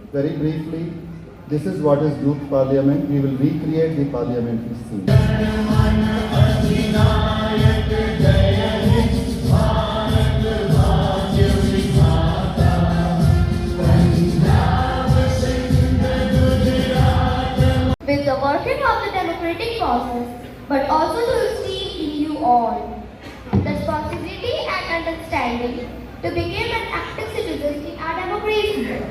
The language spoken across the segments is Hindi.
Very briefly, this is what is youth parliament. We will recreate the parliamentary scene. With the working of the democratic process, but also to see in you all the responsibility and understanding to become an active citizen in our democracy.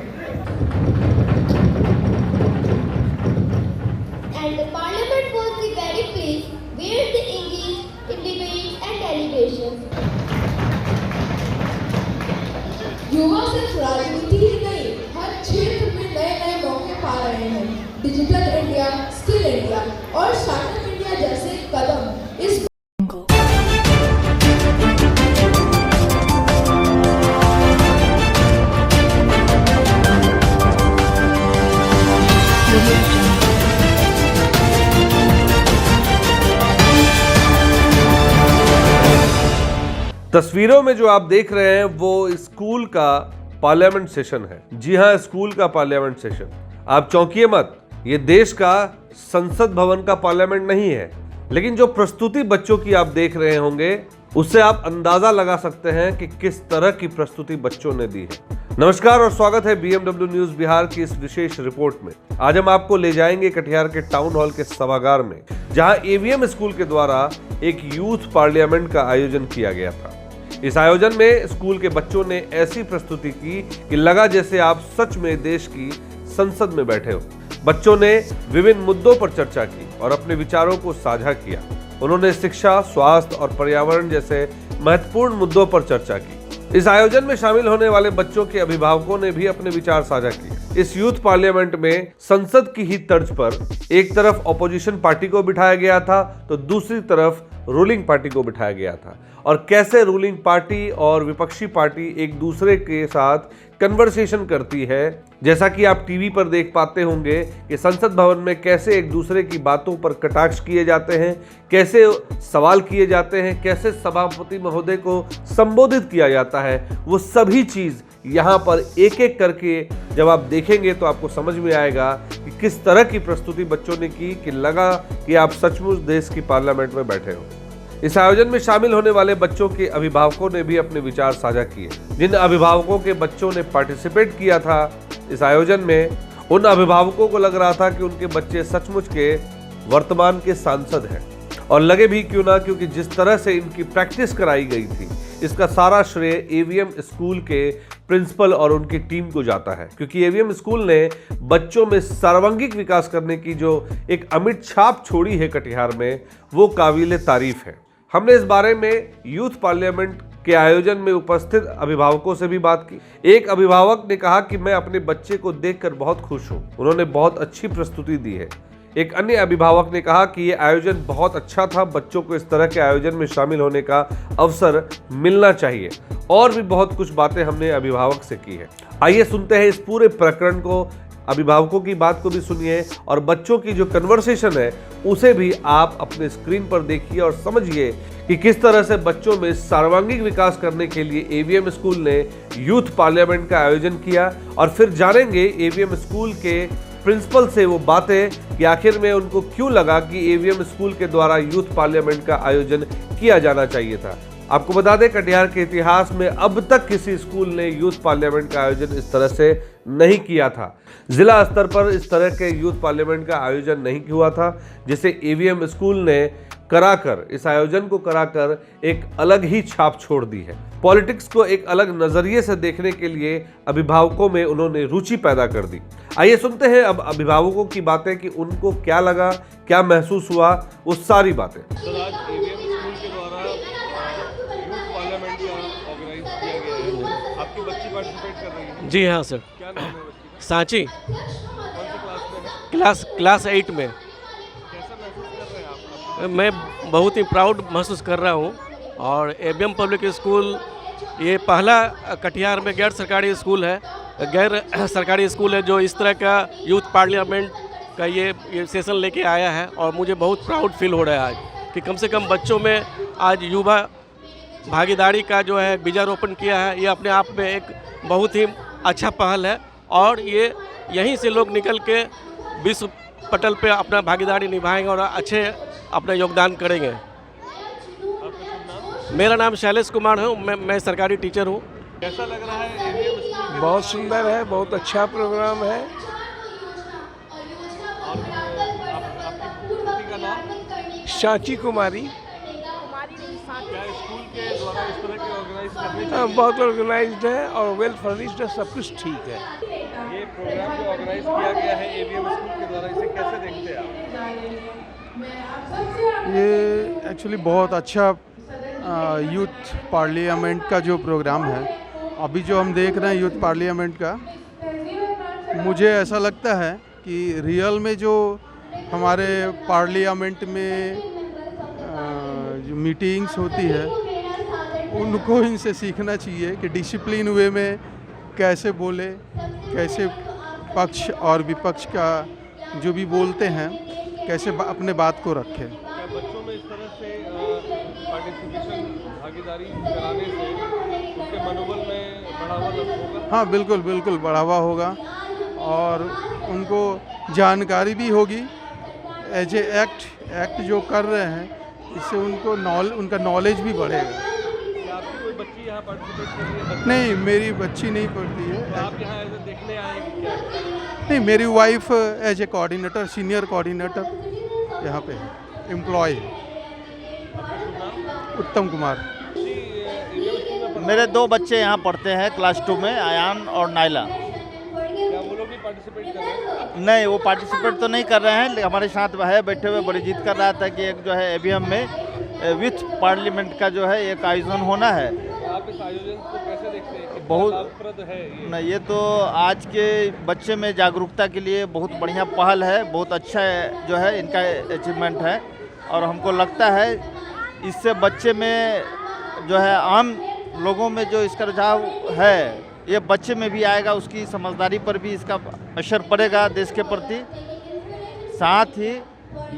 And the parliament was the very place where they engaged in debates and deliberations. युवा सिर्फ राजनीति ही नहीं, हर क्षेत्र में नए नए मौके पा रहे हैं। डिजिटल इंडिया, स्किल इंडिया और स्टार्टअप इंडिया जैसे कदम इस तस्वीरों में जो आप देख रहे हैं वो स्कूल का पार्लियामेंट सेशन है। जी हां, स्कूल का पार्लियामेंट सेशन। आप चौंकिए मत, ये देश का संसद भवन का पार्लियामेंट नहीं है, लेकिन जो प्रस्तुति बच्चों की आप देख रहे होंगे उससे आप अंदाजा लगा सकते हैं कि किस तरह की प्रस्तुति बच्चों ने दी है। नमस्कार और स्वागत है बीएमडब्ल्यू न्यूज बिहार की इस विशेष रिपोर्ट में। आज हम आपको ले जाएंगे कटिहार के टाउन हॉल के सभागार में, जहां एवीएम स्कूल के द्वारा एक यूथ पार्लियामेंट का आयोजन किया गया था। इस आयोजन में स्कूल के बच्चों ने ऐसी प्रस्तुति की कि लगा जैसे आप सच में देश की संसद में बैठे हो। बच्चों ने विभिन्न मुद्दों पर चर्चा की और अपने विचारों को साझा किया। उन्होंने शिक्षा, स्वास्थ्य और पर्यावरण जैसे महत्वपूर्ण मुद्दों पर चर्चा की। इस आयोजन में शामिल होने वाले बच्चों के अभिभावकों ने भी अपने विचार साझा किए। इस यूथ पार्लियामेंट में संसद की ही तर्ज पर एक तरफ ऑपोजिशन पार्टी को बिठाया गया था तो दूसरी तरफ रूलिंग पार्टी को बिठाया गया था, और कैसे रूलिंग पार्टी और विपक्षी पार्टी एक दूसरे के साथ कन्वर्सेशन करती है, जैसा कि आप टीवी पर देख पाते होंगे कि संसद भवन में कैसे एक दूसरे की बातों पर कटाक्ष किए जाते हैं, कैसे सवाल किए जाते हैं, कैसे सभापति महोदय को संबोधित किया जाता है। वो सभी चीज यहाँ पर एक एक करके जब आप देखेंगे तो आपको समझ में आएगा कि किस तरह की प्रस्तुति बच्चों ने की कि लगा कि आप सचमुच देश की पार्लियामेंट में बैठे हो। इस आयोजन में शामिल होने वाले बच्चों के अभिभावकों ने भी अपने विचार साझा किए। जिन अभिभावकों के बच्चों ने पार्टिसिपेट किया था इस आयोजन में, उन अभिभावकों को लग रहा था कि उनके बच्चे सचमुच के वर्तमान के सांसद हैं, और लगे भी क्यों ना, क्योंकि जिस तरह से इनकी प्रैक्टिस कराई गई थी इसका सारा श्रेय एवीएम स्कूल के प्रिंसिपल और उनकी टीम को जाता है, क्योंकि एवीएम स्कूल ने बच्चों में सर्वांगीण विकास करने की जो एक अमिट छाप छोड़ी है कटिहार में, वो काबिले तारीफ है। हमने इस बारे में यूथ पार्लियामेंट के आयोजन में उपस्थित अभिभावकों से भी बात की। एक अभिभावक ने कहा कि मैं अपने बच्चे को देखकर बहुत खुश हूं, उन्होंने बहुत अच्छी प्रस्तुति दी है। एक अन्य अभिभावक ने कहा कि ये आयोजन बहुत अच्छा था, बच्चों को इस तरह के आयोजन में शामिल होने का अवसर मिलना चाहिए। और भी बहुत कुछ बातें हमने अभिभावक से की है। आइए सुनते हैं इस पूरे प्रकरण को, अभिभावकों की बात को भी सुनिए और बच्चों की जो कन्वर्सेशन है उसे भी आप अपने स्क्रीन पर देखिए और समझिए कि किस तरह से बच्चों में सर्वांगीण विकास करने के लिए एवीएम स्कूल ने यूथ पार्लियामेंट का आयोजन किया। और फिर जानेंगे एवीएम स्कूल के प्रिंसिपल से वो बातें कि आखिर में उनको क्यों लगा कि एवीएम स्कूल के द्वारा यूथ पार्लियामेंट का आयोजन किया जाना चाहिए था। आपको बता दें, कटिहार के इतिहास में अब तक किसी स्कूल ने यूथ पार्लियामेंट का आयोजन इस तरह से नहीं किया था। जिला स्तर पर इस तरह के यूथ पार्लियामेंट का आयोजन नहीं हुआ था, जिसे एवीएम स्कूल ने कराकर, इस आयोजन को कराकर एक अलग ही छाप छोड़ दी है। पॉलिटिक्स को एक अलग नजरिए से देखने के लिए अभिभावकों में उन्होंने रुचि पैदा कर दी। आइए सुनते हैं अब अभिभावकों की बातें कि उनको क्या लगा, क्या महसूस हुआ, वो सारी बातें। सर, आज एवीएम स्कूल के द्वारा यूथ पार्लियामेंट का ऑर्गेनाइज किया गया है। आपकी बच्ची पार्टिसिपेट कर रही है? जी हाँ सर। क्या नाम है बच्ची? सांची। कौन सी क्लास में है? क्लास 8 में। कैसा महसूस कर रहे हैं आप? मैं बहुत ही प्राउड महसूस कर रहा हूँ। और एवीएम पब्लिक स्कूल ये पहला कटिहार में गैर सरकारी स्कूल है, गैर सरकारी स्कूल है जो इस तरह का यूथ पार्लियामेंट का ये सेशन लेके आया है। और मुझे बहुत प्राउड फील हो रहा है आज कि कम से कम बच्चों में आज युवा भागीदारी का जो है बीजारोपण किया है। ये अपने आप में एक बहुत ही अच्छा पहल है और ये यहीं से लोग निकल के विश्व पटल पे अपना भागीदारी निभाएंगे और अच्छे अपना योगदान करेंगे। मेरा नाम शैलेश कुमार है, मैं सरकारी टीचर हूँ। कैसा लग रहा है एबीएम स्कूल? बहुत सुंदर है, बहुत अच्छा प्रोग्राम है। आपकी पुत्री का नाम? सांची कुमारी। क्या स्कूल के द्वारा इस तरह के ऑर्गेनाइज करने चाहिए? बहुत ऑर्गेनाइज्ड है और वेल फर्निश्ड है, सब कुछ ठीक है। ये प्रोग्राम जो ऑर्गेनाइज किया गया है एबीएम स्कूल के द्वारा, इसे कैसे देखते हैं आप? ये एक्चुअली बहुत अच्छा यूथ पार्लियामेंट का जो प्रोग्राम है, अभी जो हम देख रहे हैं यूथ पार्लियामेंट का, मुझे ऐसा लगता है कि रियल में जो हमारे पार्लियामेंट में जो मीटिंग्स होती है उनको इनसे सीखना चाहिए कि डिसिप्लिन वे में कैसे बोले, कैसे पक्ष और विपक्ष का जो भी बोलते हैं कैसे अपने बात को रखें। क्या बच्चों में इस तरह से पार्टिसिपेशन, भागीदारी कराने से उनके मनोबल में बढ़ावा होगा? हाँ बिल्कुल बिल्कुल बढ़ावा होगा और उनको जानकारी भी होगी। एज ए एक्ट जो कर रहे हैं इससे उनका नॉलेज भी बढ़ेगा। क्या आपकी कोई बच्ची यहाँ पार्टिसिपेट कर रही है? नहीं, मेरी बच्ची नहीं पढ़ती है। तो आप यहाँ ऐसे देखने आए हैं कि क्या है? नहीं, मेरी wife as a coordinator, senior coordinator यहाँ पे है, एम्प्लॉय है। उत्तम कुमार। मेरे 2 बच्चे यहाँ पढ़ते हैं क्लास 2 में, आयान और नाइला। क्या वो लोग भी पार्टिसिपेट कर रहे हैं? नहीं, वो पार्टिसिपेट तो नहीं कर रहे हैं, हमारे साथ है बैठे हुए, बड़ी जिद कर रहा था कि एक जो है एबीएम में विथ पार्लियामेंट का जो है एक आयोजन होना है। तो आप इस आयोजन को कैसे देखते हैं? कितना बहुत लाभप्रद है ये? नहीं, ये तो आज के बच्चे में जागरूकता के लिए बहुत बढ़िया पहल है, बहुत अच्छा जो है इनका अचीवमेंट है। और हमको लगता है इससे बच्चे में जो है आम लोगों में जो इसका रुझाव है ये बच्चे में भी आएगा, उसकी समझदारी पर भी इसका असर पड़ेगा देश के प्रति। साथ ही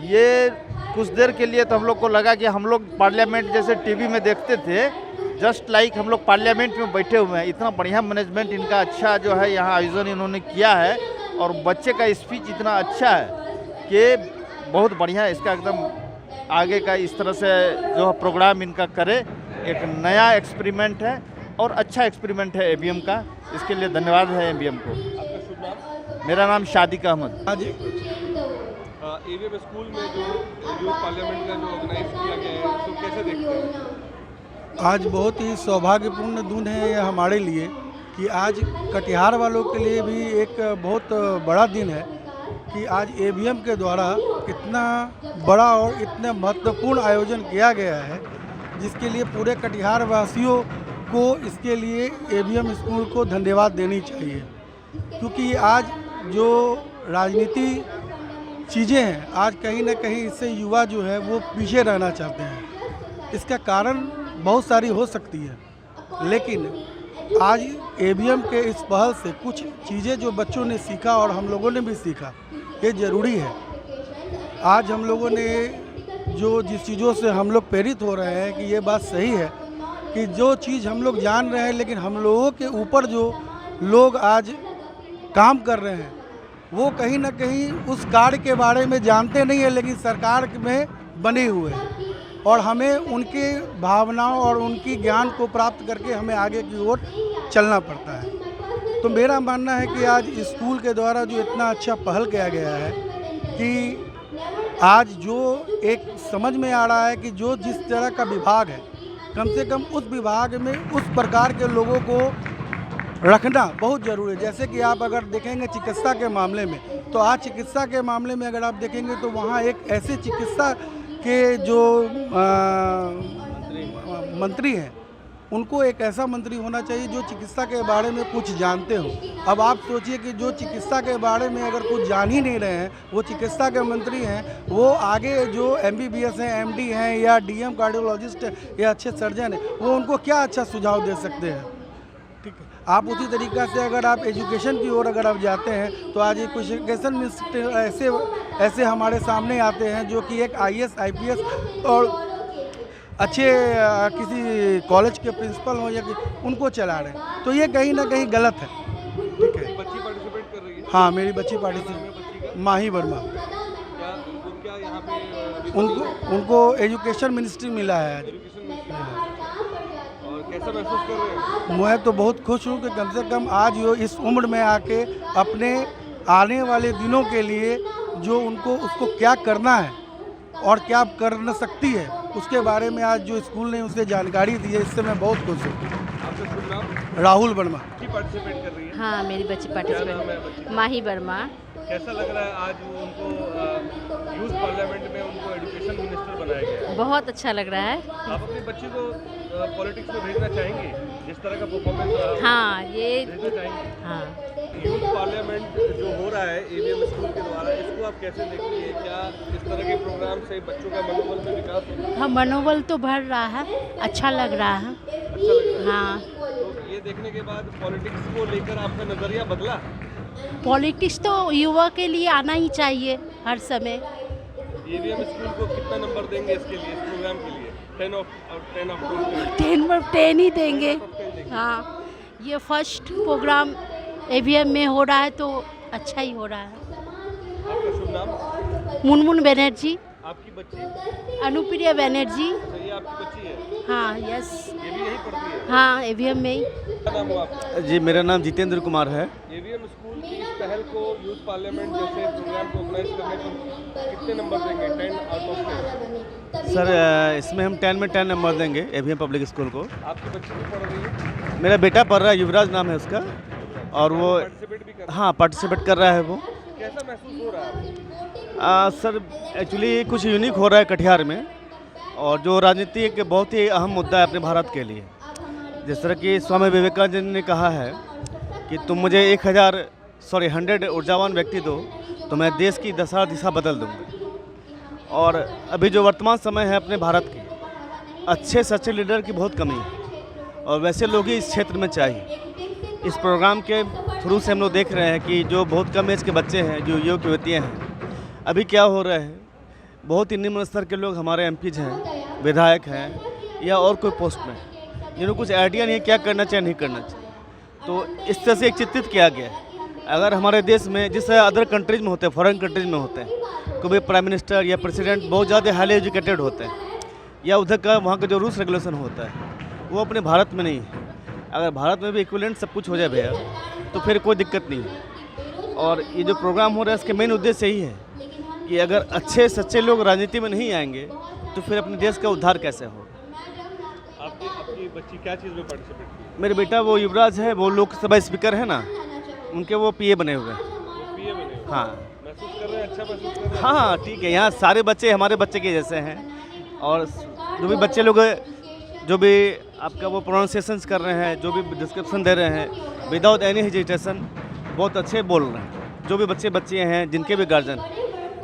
ये कुछ देर के लिए तो हम लोग को लगा कि हम लोग पार्लियामेंट जैसे टीवी में देखते थे, जस्ट लाइक हम लोग पार्लियामेंट में बैठे हुए हैं। इतना बढ़िया मैनेजमेंट इनका अच्छा जो है यहाँ आयोजन इन्होंने किया है और बच्चे का स्पीच इतना अच्छा है कि बहुत बढ़िया इसका एकदम आगे का इस तरह से जो प्रोग्राम इनका करे। एक नया एक्सपेरिमेंट है और अच्छा एक्सपेरिमेंट है एबीएम का, इसके लिए धन्यवाद है एबीएम को। आपका शुभ नाम? मेरा नाम शादिक अहमद। एबीएम स्कूल में जो यूथ पार्लियामेंट का जो ऑर्गेनाइज किया गया है उसको कैसे देखते हैं? आज बहुत ही सौभाग्यपूर्ण दिन है यह हमारे लिए कि आज कटिहार वालों के लिए भी एक बहुत बड़ा दिन है कि आज एबीएम के द्वारा इतना बड़ा और इतना महत्वपूर्ण आयोजन किया गया है, जिसके लिए पूरे कटिहार वासियों को इसके लिए एबीएम स्कूल को धन्यवाद देनी चाहिए। क्योंकि आज जो राजनीति चीज़ें हैं, आज कहीं ना कहीं इससे युवा जो है वो पीछे रहना चाहते हैं। इसका कारण बहुत सारी हो सकती है, लेकिन आज एबीएम के इस पहल से कुछ चीज़ें जो बच्चों ने सीखा और हम लोगों ने भी सीखा, ये ज़रूरी है। आज हम लोगों ने जो जिस चीज़ों से हम लोग प्रेरित हो रहे हैं कि ये बात सही है कि जो चीज़ हम लोग जान रहे हैं, लेकिन हम लोगों के ऊपर जो लोग आज काम कर रहे हैं वो कहीं ना कहीं उस कार्य के बारे में जानते नहीं है, लेकिन सरकार में बने हुए हैं और हमें उनके भावनाओं और उनकी ज्ञान को प्राप्त करके हमें आगे की ओर चलना पड़ता है। तो मेरा मानना है कि आज स्कूल के द्वारा जो इतना अच्छा पहल किया गया है कि आज जो एक समझ में आ रहा है कि जो जिस तरह का विभाग है, कम से कम उस विभाग में उस प्रकार के लोगों को रखना बहुत ज़रूरी है। जैसे कि आप अगर देखेंगे चिकित्सा के मामले में, तो आज चिकित्सा के मामले में अगर आप देखेंगे तो वहाँ एक ऐसे चिकित्सा के जो मंत्री हैं, उनको एक ऐसा मंत्री होना चाहिए जो चिकित्सा के बारे में कुछ जानते हो। अब आप सोचिए कि जो चिकित्सा के बारे में अगर कुछ जान ही नहीं रहे हैं, वो चिकित्सा के मंत्री हैं, वो आगे जो MBBS हैं, MD हैं या DM कार्डियोलॉजिस्ट है या अच्छे सर्जन हैं, वो उनको क्या अच्छा सुझाव दे सकते हैं। ठीक है, आप उसी तरीक़ा से अगर आप एजुकेशन की ओर अगर आप जाते हैं तो आज एजुकेशन मिनिस्टर ऐसे हमारे सामने आते हैं जो कि एक IAS IPS और अच्छे किसी कॉलेज के प्रिंसिपल हो या उनको चला रहे हैं, तो ये कहीं ना कहीं गलत है। ठीक है। बच्ची हाँ, मेरी बच्ची पार्टिसिपेट, माही वर्मा। क्या उनको क्या यहाँ पे उनको एजुकेशन मिनिस्ट्री मिला है आज। और कैसा महसूस कर रहे हैं? मैं तो बहुत खुश हूँ कि कम से कम आज वो इस उम्र में आके अपने आने वाले दिनों के लिए जो उनको उसको क्या करना है और क्या कर न सकती है उसके बारे में आज जो स्कूल ने उसे जानकारी दी है, इससे मैं बहुत खुश हूँ। आपका शुभ नाम? राहुल वर्मा। पार्टिसिपेट कर रही है? हाँ, मेरी बच्ची पार्टिसिपेट, माही वर्मा। कैसा लग रहा है आज वो उनको यूथ पार्लियामेंट में उनको एजुकेशन मिनिस्टर बनाया गया है? बहुत अच्छा लग रहा है। आप अपनी बच्ची को पॉलिटिक्स में भेजना चाहेंगे जिस तरह का परफॉर्मेंस रहा? हाँ, ये भेजना चाहेंगे? हाँ। यूथ पार्लियामेंट जो हो रहा है एवीएम स्कूल के द्वारा, इसको आप कैसे देखती है? क्या इस तरह के प्रोग्राम से बच्चों का मनोबल में विकास होगा? हाँ, मनोबल तो बढ़ रहा है, अच्छा लग रहा है। अच्छा लग रहा है? हाँ। तो ये देखने के बाद पॉलिटिक्स को लेकर आपका नजरिया बदला? पॉलिटिक्स तो युवा के लिए आना ही चाहिए हर समय। एवीएम स्कूल को कितना नंबर देंगे इसके लिए, इस प्रोग्राम के लिए? 10 ऑफ 10? 10 में 10 ही देंगे। हाँ, ये फर्स्ट प्रोग्राम एवीएम में हो रहा है तो अच्छा ही हो रहा है। आपका शुभ नाम? मुनमुन बनर्जी। आपकी बच्ची? अनुप्रिया बनर्जी। अच्छा, ये आपकी बच्ची है? हाँ, यस। ये भी यहीं पढ़ती है? हाँ, एवीएम में ही। क्या नाम हुआ आपका? जी, मेरा नाम जितेंद्र कुमार है। एवीएम स्कूल की इस पहल को, यूथ पार्लियामेंट जैसे प्रोग्राम को ऑर्गेनाइज करने पर कितने नंबर देंगे 10 आउट ऑफ 10? सर, इसमें हम 10 में 10 नंबर देंगे एवीएम पब्लिक स्कूल को। आपकी बच्ची भी पढ़ रही है? मेरा बेटा पढ़ रहा है, युवराज नाम है उसका, और वो पार्टिसिपेट भी कर रहा है? हाँ, पार्टिसिपेट कर रहा है वो। कैसा महसूस हो रहा है? सर, एक्चुअली कुछ यूनिक हो रहा है कटिहार में, और जो राजनीति एक बहुत ही अहम मुद्दा है अपने भारत के लिए। जिस तरह कि स्वामी विवेकानंद ने कहा है कि तुम मुझे 100 ऊर्जावान व्यक्ति दो तो मैं देश की दशा दिशा बदल दूंगा। और अभी जो वर्तमान समय है अपने भारत की, अच्छे सच्चे लीडर की बहुत कमी है, और वैसे लोग ही इस क्षेत्र में चाहिए। इस प्रोग्राम के थ्रू से हम लोग देख रहे हैं कि जो बहुत कम एज के बच्चे हैं, जो युवक युवतियाँ हैं, अभी क्या हो रहा है, बहुत ही निम्न स्तर के लोग हमारे एमपीज हैं, विधायक हैं या और कोई पोस्ट में, जिन्होंने कुछ आइडिया नहीं है क्या करना चाहिए नहीं करना चाहिए। तो इस तरह से एक चित्रित किया गया है। अगर हमारे देश में जिस अदर कंट्रीज में होते हैं, फॉरेन कंट्रीज में होते हैं, कोई प्राइम मिनिस्टर या प्रेसिडेंट बहुत ज़्यादा हाईली एजुकेटेड होते हैं, या उधर का वहाँ का जो रूल्स रेगुलेशन होता है वो अपने भारत में नहीं है। अगर भारत में भी इक्विवेलेंट सब कुछ हो जाए भैया तो फिर कोई दिक्कत नहीं है। और ये जो प्रोग्राम हो रहा है इसके मेन उद्देश्य यही है कि अगर अच्छे सच्चे लोग राजनीति में नहीं आएंगे तो फिर अपने देश का उद्धार कैसे होगा। आपकी बच्ची क्या चीज़ में पार्टिसिपेट की? मेरे बेटा वो युवराज है, वो लोकसभा स्पीकर है ना, उनके वो पीए बने हुए हैं। पीए बने हुए? हाँ। महसूस कर रहे हैं? अच्छा महसूस कर रहे हैं? हाँ, ठीक है। यहाँ सारे बच्चे हमारे बच्चे के जैसे हैं, और जो भी बच्चे लोग जो भी आपका वो प्रोनाउंसिएशंस कर रहे हैं, जो भी डिस्क्रिप्शन दे रहे हैं, विदाउट एनी हेजिटेशन बहुत अच्छे बोल रहे हैं। जो भी बच्चे हैं, जिनके भी गार्जियन,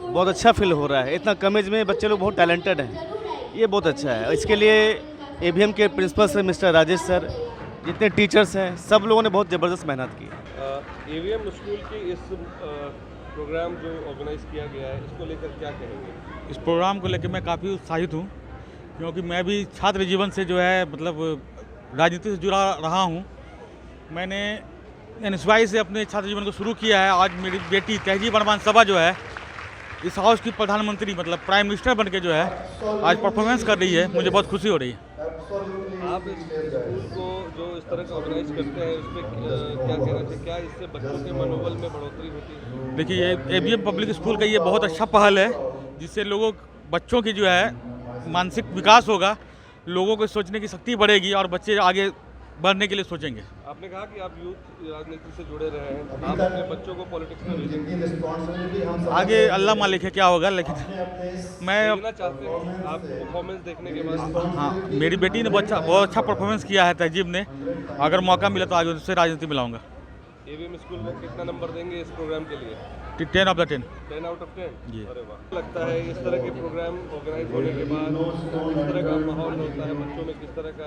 बहुत अच्छा फील हो रहा है। इतना कम एज में बच्चे लोग बहुत टैलेंटेड हैं, ये बहुत अच्छा है। इसके लिए एवीएम के principal sir mister Rajesh sir, जितने टीचर्स हैं, सब लोगों ने बहुत ज़बरदस्त मेहनत की। एवीएम स्कूल की इस प्रोग्राम जो ऑर्गेनाइज किया गया है, इसको लेकर क्या कहेंगे? इस प्रोग्राम को लेकर मैं काफ़ी उत्साहित हूँ, क्योंकि मैं भी छात्र जीवन से जो है मतलब राजनीति से जुड़ा रहा हूँ। मैंने NSY से अपने छात्र जीवन को शुरू किया है। आज मेरी बेटी तहजीब अरमान सबा जो है इस हाउस की प्रधानमंत्री मतलब प्राइम मिनिस्टर बन के जो है आज परफॉर्मेंस कर रही है, मुझे बहुत खुशी हो रही है। आप इस स्कूल को जो इस तरह का ऑर्गेनाइज करते हैं उसमें क्या कहना चाहिए? क्या इससे बच्चों के मनोबल में बढ़ोतरी होती है? देखिए, ये एवीएम पब्लिक स्कूल का ये बहुत अच्छा पहल है, जिससे बच्चों की जो है मानसिक विकास होगा, लोगों को सोचने की शक्ति बढ़ेगी और बच्चे आगे बढ़ने के लिए सोचेंगे। आपने कहा कि आप यूथ राजनीति से जुड़े रहे हैं, आप अपने बच्चों को पॉलिटिक्स में भेजेंगे? आगे अल्लाह मालिक है क्या होगा, लेकिन मैं चाहते हैं आप परफॉर्मेंस देखने के बाद। हाँ, मेरी बेटी ने बहुत अच्छा परफॉर्मेंस किया है तहजीब ने, अगर मौका मिला तो आगे उससे राजनीति में लाऊंगा। एवीएम स्कूल को कितना नंबर देंगे इस प्रोग्राम के लिए? 10 ऑफ द 10। 10 आउट ऑफ 10 जी। अरे वाह। लगता है इस तरह के प्रोग्राम ऑर्गेनाइज होने के बाद किस तरह का माहौल होता है बच्चों में, किस तरह का?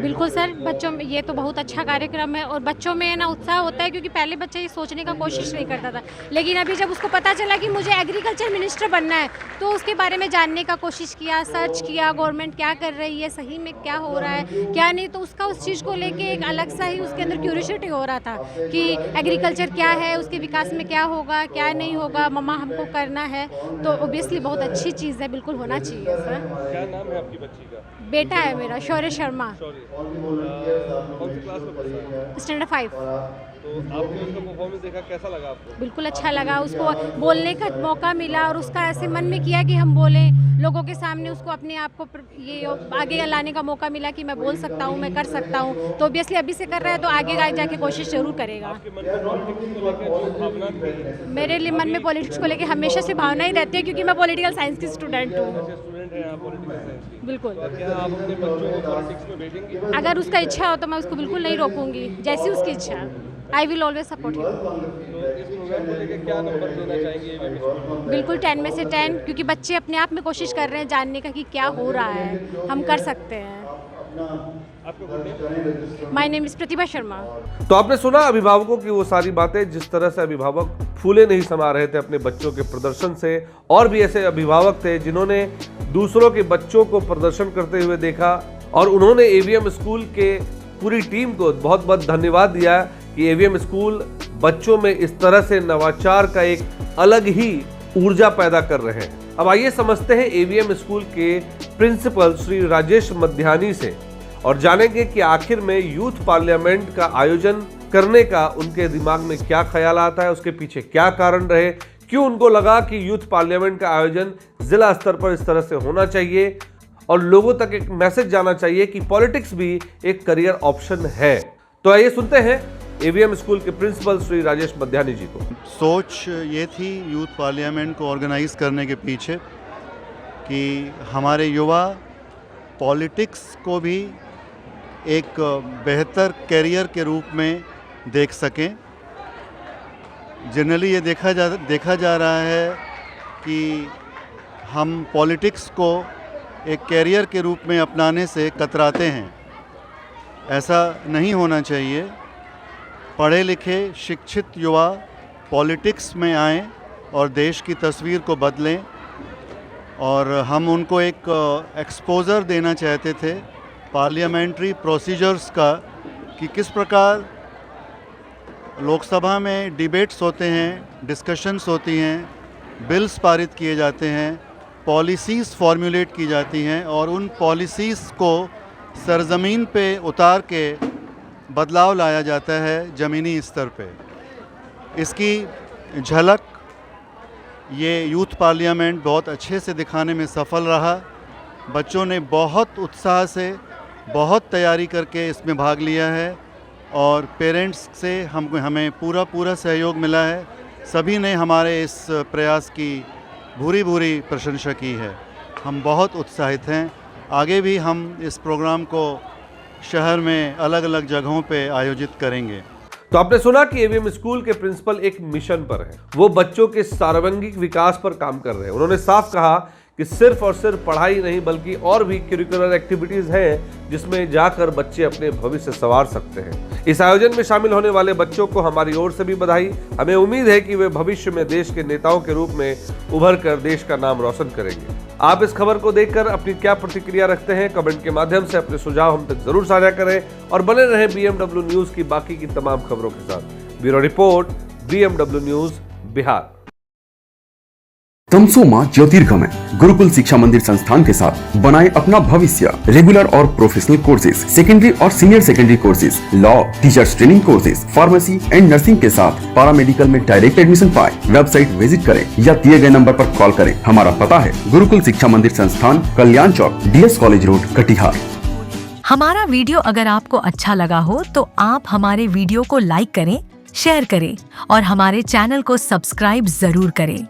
बिल्कुल सर, बच्चों में ये तो बहुत अच्छा कार्यक्रम है और बच्चों में ना उत्साह होता है, क्योंकि पहले बच्चा ये सोचने का कोशिश नहीं करता था, लेकिन अभी जब उसको पता चला कि मुझे एग्रीकल्चर मिनिस्टर बनना है तो उसके बारे में जानने का कोशिश किया, सर्च किया, गवर्नमेंट क्या कर रही है, सही में क्या हो रहा है क्या नहीं, तो उसका उस चीज़ को लेके एक अलग सा ही उसके अंदर क्यूरियोसिटी हो रहा था कि एग्रीकल्चर क्या है, उसके विकास में क्या होगा क्या नहीं होगा, मम्मा हमको करना है, तो ओबियसली बहुत अच्छी चीज़ है, बिल्कुल होना चाहिए सर। क्या नाम है आपकी बच्ची का? बेटा है मेरा, शौर्य शर्मा, कौन सी क्लास में पढ़ता है? स्टैंडर्ड 5। तो आपने उसका परफॉर्मेंस देखा, कैसा लगा आपको? बिल्कुल अच्छा लगा, उसको बोलने का मौका मिला और उसका ऐसे मन में किया कि हम बोलें लोगों के सामने, उसको अपने आप को ये आगे लाने का मौका मिला कि मैं बोल सकता हूँ, मैं कर सकता हूँ, तो ऑब्वियसली अभी से कर रहा है तो आगे जाके कोशिश जरूर करेगा। मेरे लिए मन में पॉलिटिक्स को लेकर हमेशा से भावना ही रहती है, क्योंकि मैं पॉलिटिकल साइंस की स्टूडेंट हूँ। बिल्कुल, अगर उसका इच्छा हो तो मैं उसको बिल्कुल नहीं रोकूंगी, जैसी उसकी इच्छा, I will always support you. बिल्कुल 10 में से 10, क्योंकि बच्चे अपने आप में कोशिश कर रहे हैं जानने का कि क्या हो रहा है, हम कर सकते हैं। माय नेम इज प्रतिभा शर्मा। तो आपने सुना अभिभावकों की वो सारी बातें, जिस तरह से अभिभावक फूले नहीं समा रहे थे अपने बच्चों के प्रदर्शन से। और भी ऐसे अभिभावक थे जिन्होंने दूसरों के बच्चों को प्रदर्शन करते हुए देखा और उन्होंने एवीएम स्कूल के पूरी टीम को बहुत बहुत धन्यवाद दिया कि एवीएम स्कूल बच्चों में इस तरह से नवाचार का एक अलग ही ऊर्जा पैदा कर रहे हैं। अब आइए समझते हैं एवीएम स्कूल के प्रिंसिपल श्री राजेश मध्यानी से और जानेंगे कि आखिर में यूथ पार्लियामेंट का आयोजन करने का उनके दिमाग में क्या ख्याल आता है, उसके पीछे क्या कारण रहे, क्यों उनको लगा कि यूथ पार्लियामेंट का आयोजन जिला स्तर पर इस तरह से होना चाहिए और लोगों तक एक मैसेज जाना चाहिए कि पॉलिटिक्स भी एक करियर ऑप्शन है। तो आइए सुनते हैं एवीएम स्कूल के प्रिंसिपल श्री राजेश मध्यानी जी को। सोच ये थी यूथ पार्लियामेंट को ऑर्गेनाइज करने के पीछे कि हमारे युवा पॉलिटिक्स को भी एक बेहतर करियर के रूप में देख सकें। जनरली ये देखा जा रहा है कि हम पॉलिटिक्स को एक करियर के रूप में अपनाने से कतराते हैं। ऐसा नहीं होना चाहिए। पढ़े लिखे शिक्षित युवा पॉलिटिक्स में आएं और देश की तस्वीर को बदलें, और हम उनको एक एक्सपोजर देना चाहते थे पार्लियामेंट्री प्रोसीजर्स का कि किस प्रकार लोकसभा में डिबेट्स होते हैं, डिस्कशंस होती हैं, बिल्स पारित किए जाते हैं, पॉलिसीज़ फॉर्मुलेट की जाती हैं और उन पॉलिसीज़ को सरज़मीन पे उतार के बदलाव लाया जाता है ज़मीनी स्तर पे। इसकी झलक ये यूथ पार्लियामेंट बहुत अच्छे से दिखाने में सफल रहा। बच्चों ने बहुत उत्साह से बहुत तैयारी करके इसमें भाग लिया है और पेरेंट्स से हमें पूरा सहयोग मिला है। सभी ने हमारे इस प्रयास की भूरी प्रशंसा की है। हम बहुत उत्साहित हैं। आगे भी हम इस प्रोग्राम को शहर में अलग अलग जगहों पे आयोजित करेंगे। तो आपने सुना कि एवीएम स्कूल के प्रिंसिपल एक मिशन पर हैं। वो बच्चों के सर्वांगीण विकास पर काम कर रहे हैं। उन्होंने साफ कहा कि सिर्फ और सिर्फ पढ़ाई नहीं बल्कि और भी करिकुलर एक्टिविटीज हैं जिसमें जाकर बच्चे अपने भविष्य संवार सकते हैं। इस आयोजन में शामिल होने वाले बच्चों को हमारी ओर से भी बधाई। हमें उम्मीद है कि वे भविष्य में देश के नेताओं के रूप में उभर कर देश का नाम रोशन करेंगे। आप इस खबर को देखकर अपनी क्या प्रतिक्रिया रखते हैं, कमेंट के माध्यम से अपने सुझाव हम तक जरूर साझा करें और बने रहें BMW न्यूज की बाकी की तमाम खबरों के साथ। Bureau report, BMW news, Bihar. तमसोमा ज्योतिर्गमय गुरुकुल शिक्षा मंदिर संस्थान के साथ बनाए अपना भविष्य। रेगुलर और प्रोफेशनल कोर्सेज, सेकेंडरी और senior secondary courses, law, teachers training courses, pharmacy and nursing के साथ पैरामेडिकल में डायरेक्ट एडमिशन पाए। वेबसाइट विजिट करें या दिए गए नंबर पर कॉल करें। हमारा पता है गुरुकुल शिक्षा मंदिर संस्थान, कल्याण चौक, DS कॉलेज रोड, कटिहार। हमारा वीडियो अगर आपको अच्छा लगा हो तो आप हमारे वीडियो को लाइक करें, शेयर करें और हमारे चैनल को सब्सक्राइब जरूर करें।